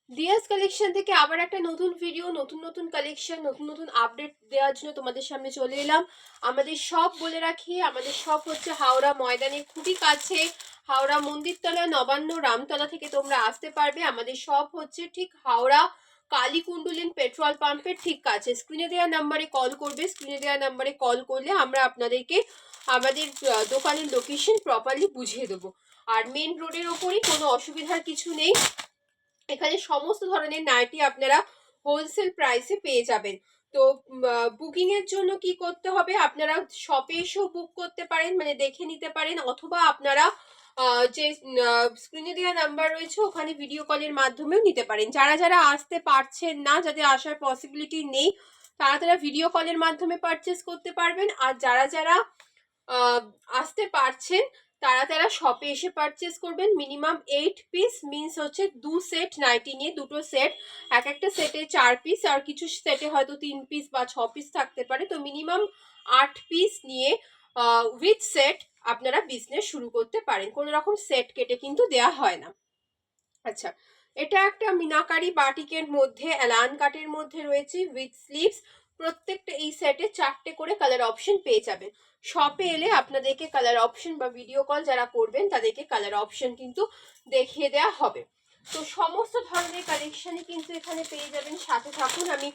Diaz collection থেকে আবার একটা নতুন ভিডিও, নতুন নতুন কালেকশন, নতুন নতুন আপডেট দেওয়ার জন্য তোমাদের সামনে চলে এলাম। আমাদের সব বলে রাখি, আমাদের সব হচ্ছে হাওড়া ময়দানের খুবই কাছে, হাওড়া মন্দিরতলা, নবান্ন, রামতলা থেকে তোমরা আসতে পারবে। আমাদের সব হচ্ছে ঠিক হাওড়া কালীকুণ্ডুলিন পেট্রোল পাম্পের ঠিক কাছে। স্ক্রিনে দেওয়া নাম্বারে কল করবে, স্ক্রিনে দেওয়া নাম্বারে কল করলে আমরা আপনাদেরকে আমাদের দোকানের লোকেশন প্রপারলি বুঝিয়ে দেবো। আর মেন রোডের ওপরই, কোনো অসুবিধার কিছু নেই। এখানে সমস্ত ধরনের নাইটি আপনারা হোলসেল প্রাইসে পেয়ে যাবেন। তো বুকিং এর জন্য কি করতে হবে, আপনারা শপে এসেও বুক করতে পারেন, মানে দেখে নিতে পারেন, অথবা আপনারা যে স্ক্রিনে দেওয়া নাম্বার রয়েছে ওখানে ভিডিও কলের মাধ্যমেও নিতে পারেন। যারা যারা আসতে পারছেন না, যাদের আসার পসিবিলিটি নেই, তারা তারা ভিডিও কলের মাধ্যমে পারচেস করতে পারবেন। আর যারা যারা আসতে পারছেন তারা তারা শপে এসে পারচেস করবেন। মিনিমাম 8 পিস মিন্স হচ্ছে 2 সেট নাইটি নিয়ে, দুটো সেট, এক একটা সেটে 4 পিস, আর কিছু সেটে হয়তো 3 পিস বা 6 পিস থাকতে পারে। তো মিনিমাম 8 পিস নিয়ে উইথ সেট আপনারা বিজনেস শুরু করতে পারেন। কোনো রকম সেট কেটে কিন্তু দেয়া হয় না। আচ্ছা, এটা একটা মিনাকারি বাটিকের মধ্যে অ্যালান কাটের মধ্যে রয়েছে উইথ স্লিভস। প্রত্যেকটা এই সেটে 4টে করে কালার অপশন পেয়ে যাবেন। শপে এলে আপনাদেরকে কালার অপশন বা ভিডিও কল যারা করবেন তাদেরকে কালার অপশন কিন্তু দেখিয়ে দেওয়া হবে। তো সমস্ত ধরনের কালেকশনই কিন্তু এখানে পেয়ে যাবেন। সাথে থাকুন, আমি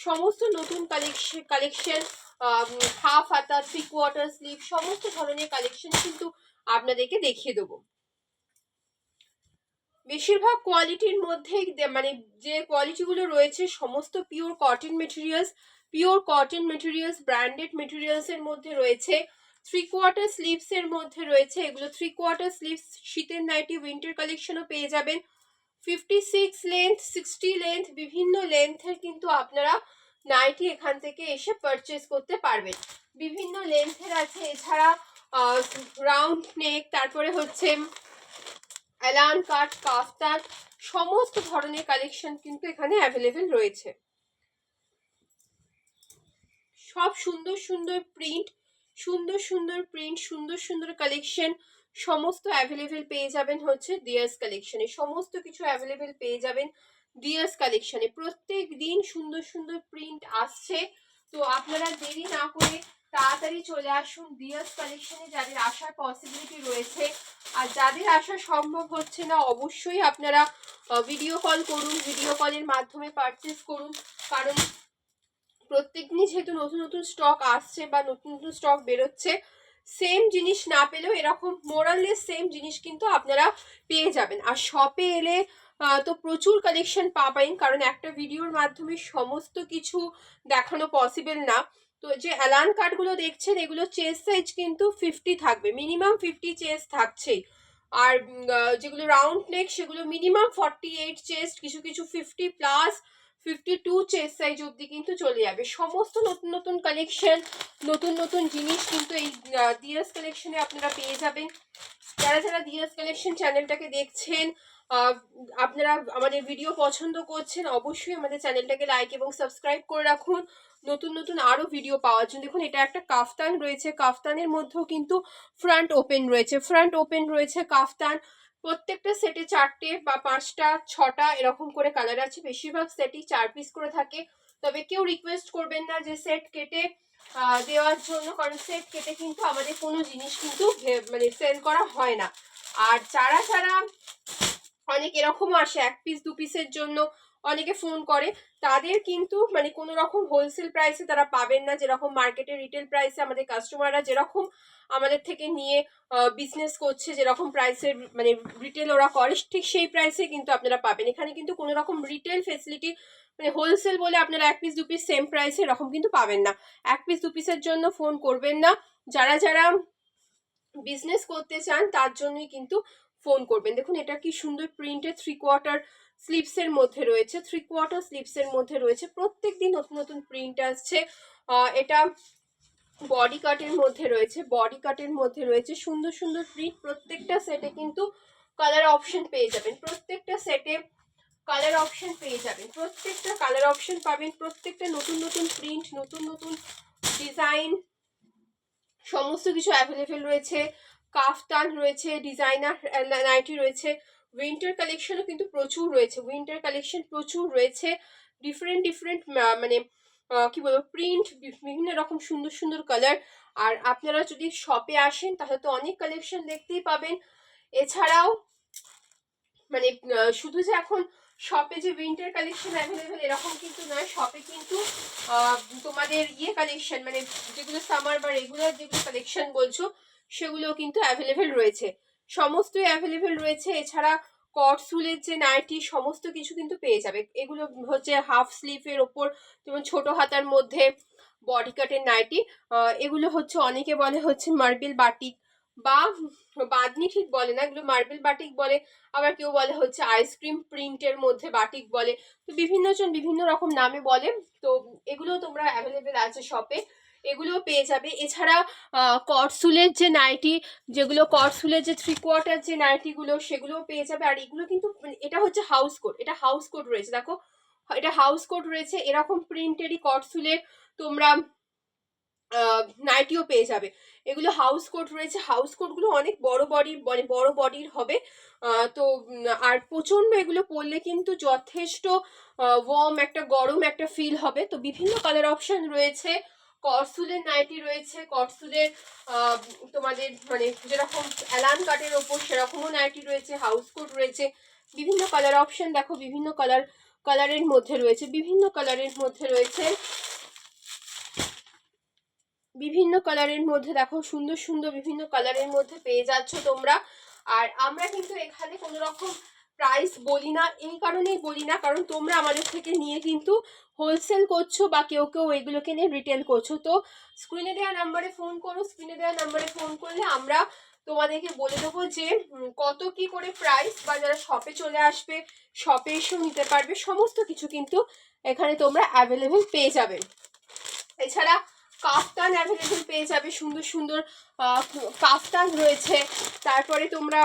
সমস্ত নতুন কালেকশন হাফ হাতা, 3/4 স্লিভ, সমস্ত ধরনের কালেকশন কিন্তু আপনাদেরকে দেখিয়ে দেবো। বেশিরভাগ কোয়ালিটির মধ্যেই মানে যে কোয়ালিটিগুলো রয়েছে সমস্ত pure cotton materials, branded materials এর মধ্যে রয়েছে। 3/4 স্লিভস এর মধ্যে রয়েছে, এগুলো 3/4 স্লিভস, শীতের নাইটি, উইন্টার কালেকশনও পেয়ে যাবেন। 56 লেন্থ, 60 লেন্থ, বিভিন্ন লেন্থের কিন্তু আপনারা নাইটি এখান থেকে এসে পারচেস করতে পারবেন। বিভিন্ন লেন্থের আছে, এছাড়া রাউন্ড নেক, তারপরে হচ্ছে অ্যালান কাট, কাফতান, সমস্ত ধরনের কালেকশন কিন্তু এখানে অ্যাভেলেবেল রয়েছে। সব সুন্দর সুন্দর প্রিন্ট, সুন্দর সুন্দর কালেকশন সমস্ত অ্যাভেলেবেল পেয়ে যাবেন হচ্ছে দিয়াস কালেকশনে। সমস্ত কিছু অ্যাভেলেবেল পেয়ে যাবেন দিয়াস কালেকশনে। প্রত্যেক দিন সুন্দর সুন্দর প্রিন্ট আসছে। তো আপনারা দেরি না করে তাড়াতাড়ি চলে আসুন দিয়াস কালেকশনে, যাদের আসার পসিবিলিটি রয়েছে। আর যাদের আসা সম্ভব হচ্ছে না, অবশ্যই আপনারা ভিডিও কল করুন, ভিডিও কলের মাধ্যমে পারচেস করুন। কারণ প্রত্যেকদিনই যেহেতু নতুন নতুন স্টক আসছে বা নতুন নতুন স্টক বেরোচ্ছে, সেম জিনিস না পেলেও এরকম মোরাললেস সেম জিনিস কিন্তু আপনারা পেয়ে যাবেন। আর শপে এলে তো প্রচুর কালেকশন পাবেন, কারণ একটা ভিডিওর মাধ্যমে সমস্ত কিছু দেখানো পসিবল না। তো যে অ্যালান কার্ডগুলো দেখছেন, এগুলো চেস্ট সাইজ কিন্তু 50 থাকবে, মিনিমাম 50 চেস্ট থাকছেই। আর যেগুলো রাউন্ড নেক সেগুলো মিনিমাম 48 চেস্ট, কিছু কিছু 50+, 52 চেস্ট সাইজ অবধি কিন্তু চলে যাবে। সমস্ত নতুন নতুন কালেকশন, নতুন নতুন জিনিস কিন্তু এই দিয়াস কালেকশনে আপনারা পেয়ে যাবেন। যারা যারা দিয়াস কালেকশন চ্যানেলটাকে দেখছেন, আপনারা আমাদের ভিডিও পছন্দ করছেন, অবশ্যই আমাদের চ্যানেলটাকে লাইক এবং সাবস্ক্রাইব করে রাখুন নতুন নতুন আরো ভিডিও পাওয়ার জন্য। দেখুন, এটা একটা কাফতান রয়েছে, কাফতানের মধ্যেও কিন্তু ফ্রন্ট ওপেন রয়েছে কাফতান। প্রত্যেকটা সেটে 4টে বা 5টা 6টা এরকম করে কালার আছে। বেশিরভাগ সেটই 4 পিস করে থাকে। তবে কেউ রিকোয়েস্ট করবেন না যে সেট কেটে দেওয়ার জন্য, কারণ সেট কেটে কিন্তু আমাদের কোনো জিনিস কিন্তু মানে সেল করা হয় না। আর যারা যারা অনেক এরকম আসে 1 পিস 2 পিসের জন্য অনেকে ফোন করে, তাদের কিন্তু মানে কোনো রকম হোলসেল প্রাইসে তারা পাবেন না। যেরকম মার্কেটে রিটেল প্রাইসে আমাদের কাস্টমাররা যেরকম আমাদের থেকে নিয়ে বিজনেস করছে, যেরকম প্রাইসের মানে রিটেল ওরা করে, ঠিক সেই প্রাইসে কিন্তু আপনারা পাবেন। এখানে কিন্তু কোনো রকম রিটেল ফেসিলিটি মানে হোলসেল বলে আপনারা 1 পিস 2 পিস সেম প্রাইসে এরকম কিন্তু পাবেন না। 1 পিস 2 পিসের জন্য ফোন করবেন না। যারা যারা বিজনেস করতে চান তার জন্যই কিন্তু ফোন করবেন। দেখুন, এটা কি সুন্দর প্রিন্টেড 3/4 স্লিভসের মধ্যে রয়েছে, 3/4 স্লিভসের মধ্যে রয়েছে। প্রত্যেকদিন নতুন নতুন প্রিন্ট আসছে। এটা বডি কাটের মধ্যে রয়েছে, সুন্দর সুন্দর প্রিন্ট। প্রত্যেকটা সেটে কিন্তু কালার অপশন পেয়ে যাবেন, প্রত্যেকটা সেটে কালার অপশন পেয়ে যাবেন, প্রত্যেকটা কালার অপশন পাবেন। প্রত্যেকটা নতুন নতুন প্রিন্ট, নতুন নতুন ডিজাইন, সমস্ত কিছু অ্যাভেলেবেল রয়েছে। কাফতান রয়েছে, ডিজাইনার নাইটি রয়েছে, উইন্টার কালেকশনও কিন্তু প্রচুর রয়েছে, উইন্টার কালেকশন প্রচুর রয়েছে, ডিফারেন্ট ডিফারেন্ট মানে কি বলবো প্রিন্ট, বিভিন্ন রকম সুন্দর সুন্দর কালার। আর আপনারা যদি শপে আসেন তাহলে তো অনেক কালেকশন দেখতেই পাবেন। এছাড়াও মানে শুধু যে এখন শপে যে উইন্টার কালেকশন অ্যাভেলেবেল এরকম কিন্তু নয়, শপে কিন্তু তোমাদের ইয়ে কালেকশন মানে যেগুলো সামার বা রেগুলার যেগুলো কালেকশন বলছো সেগুলো কিন্তু অ্যাভেলেবেল রয়েছে, সমস্তই অ্যাভেলেবেল রয়েছে। এছাড়া কটসুলের যে নাইটি সমস্ত কিছু কিন্তু পেয়ে যাবে। এগুলো হচ্ছে হাফ স্লিভের ওপর যেমন ছোট হাতার মধ্যে বডি কাটের নাইটি, এগুলো হচ্ছে অনেকে বলে হচ্ছে মার্বেল বাটিক বা বাদনি, ঠিক বলে না, এগুলো মার্বেল বাটিক বলে, আবার কেউ বলে হচ্ছে আইসক্রিম প্রিন্টের মধ্যে বাটিক বলে, তো বিভিন্ন জন বিভিন্ন রকম নামে বলে। তো এগুলো তোমরা অ্যাভেলেবেল আছে শপে, এগুলোও পেয়ে যাবে। এছাড়া কটসুলের যে নাইটি, যেগুলো কটসুলের যে 3/4 যে নাইটিগুলো সেগুলোও পেয়ে যাবে। আর এগুলো কিন্তু এটা হচ্ছে হাউস কোট, এটা হাউস কোট রয়েছে, দেখো এটা হাউস কোট রয়েছে, এরকম প্রিন্টেরই কটসুলের তোমরা নাইটিও পেয়ে যাবে। এগুলো হাউস কোট রয়েছে, হাউস কোটগুলো অনেক বড় বডির মানে বড় বডির হবে। তো আর প্রচন্ড এগুলো পরলে কিন্তু যথেষ্ট ওয়ার্ম একটা গরম একটা ফিল হবে। তো বিভিন্ন কালার অপশন রয়েছে, কটসুলের নাইটি রয়েছে, কটসুলের তোমাদের মানে যেরকম অ্যালান কাটের ওপর সেরকমও নাইটি রয়েছে, হাউস কোট রয়েছে, বিভিন্ন কালার অপশন দেখো, বিভিন্ন কালারের মধ্যে রয়েছে, বিভিন্ন কালারের মধ্যে রয়েছে, বিভিন্ন কালারের মধ্যে দেখো সুন্দর সুন্দর বিভিন্ন কালারের মধ্যে পেয়ে যাচ্ছ তোমরা। আর আমরা কিন্তু এখানে কোনো রকম প্রাইস বলি না, এই কারণেই বলি না কারণ তোমরা আমাদের থেকে নিয়ে কিন্তু হোলসেল করছো বা কেউ কেউ এগুলোকে নিয়ে রিটেল করছো। তো স্ক্রিনে দেওয়া নাম্বারে ফোন করো, স্ক্রিনে দেওয়া নাম্বারে ফোন করলে আমরা তোমাদেরকে বলে দেবো যে কত কি করে প্রাইস, বা যারা শপে চলে আসবে শপে এসেও নিতে পারবে, সমস্ত কিছু কিন্তু এখানে তোমরা অ্যাভেলেবেল পেয়ে যাবে। এছাড়া কাফতান অ্যাভেলেবেল পেয়ে যাবে, সুন্দর সুন্দর কাফতান রয়েছে। তারপরে তোমরা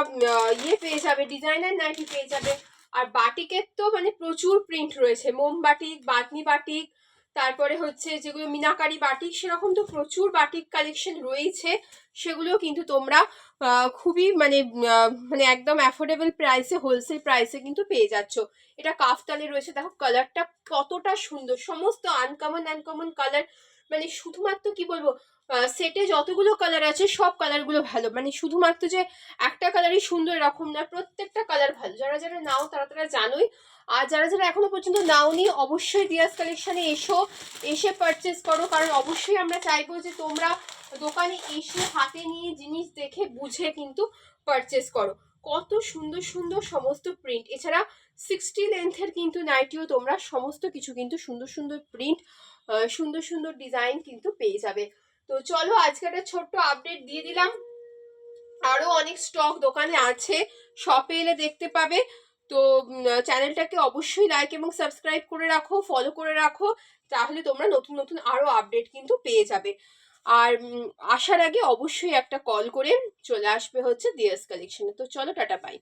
ইয়ে পেয়ে যাবে, ডিজাইনার নাইটি পেয়ে যাবে। আর বাটিকের তো মানে প্রচুর প্রিন্ট রয়েছে, মোম বাটিক, বাতনি বাটিক, তারপরে হচ্ছে যেগুলো মিনাকারি বাটিক, সেরকম তো প্রচুর বাটিক কালেকশন রয়েছে। সেগুলোও কিন্তু তোমরা খুবই মানে মানে একদম অ্যাফোর্ডেবল প্রাইসে, হোলসেল প্রাইসে কিন্তু পেয়ে যাচ্ছ। এটা কাফতানে রয়েছে, দেখো কালারটা কতটা সুন্দর, সমস্ত আনকমন কালার, মানে শুধুমাত্র কি বলবো সেটে যতগুলো কালার আছে সব কালারগুলো ভালো, মানে শুধুমাত্র যে একটা কালারই সুন্দর এরকম না, প্রত্যেকটা কালার ভালো। যারা যারা নাও তারা তারা জানোই, আর যারা যারা এখনো পর্যন্ত নাওনি অবশ্যই দিয়াস কালেকশনে এসে পারচেস করো, কারণ অবশ্যই আমরা চাইবো যে তোমরা দোকানে এসে হাতে নিয়ে জিনিস দেখে বুঝে কিন্তু পারচেস করো। কত সুন্দর সুন্দর সমস্ত প্রিন্ট, এছাড়া 60 লেন্থের কিন্তু নাইটিও তোমরা সমস্ত কিছু কিন্তু সুন্দর সুন্দর প্রিন্ট, সুন্দর সুন্দর ডিজাইন কিন্তু পেয়ে যাবে। তো চলো আজকে একটা ছোট্ট আপডেট দিয়ে দিলাম, আরো অনেক স্টক দোকানে আছে, শপে এলে দেখতে পাবে। তো চ্যানেলটাকে অবশ্যই লাইক এবং সাবস্ক্রাইব করে রাখো, ফলো করে রাখো, তাহলে তোমরা নতুন নতুন আরো আপডেট কিন্তু পেয়ে যাবে। আর আসার আগে অবশ্যই একটা কল করে চলে আসবে হচ্ছে দিয়াস কালেকশনে। তো চলো টাটা, বাই।